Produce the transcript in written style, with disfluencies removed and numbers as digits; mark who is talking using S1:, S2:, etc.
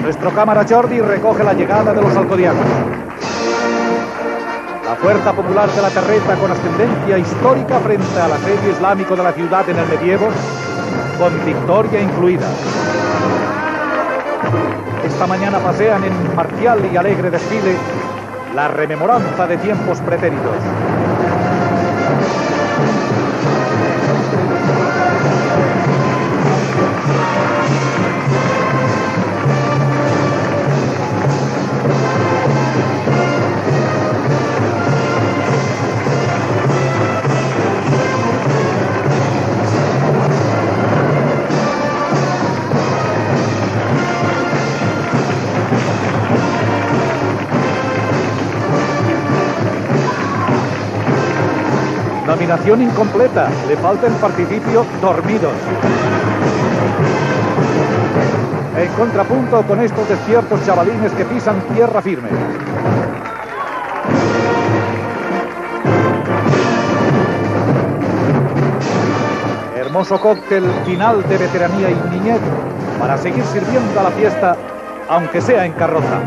S1: Nuestro cámara Jordi recoge la llegada de los alcodianos. La fuerza popular de la Terreta, con ascendencia histórica frente al asedio islámico de la ciudad en el medievo, con victoria incluida. Esta mañana pasean en marcial y alegre desfile la rememoranza de tiempos pretéritos. Nominación incompleta, le falta el participio dormidos. En contrapunto con estos despiertos chavalines que pisan tierra firme. Hermoso cóctel final de veteranía y niñez para seguir sirviendo a la fiesta, aunque sea en carroza.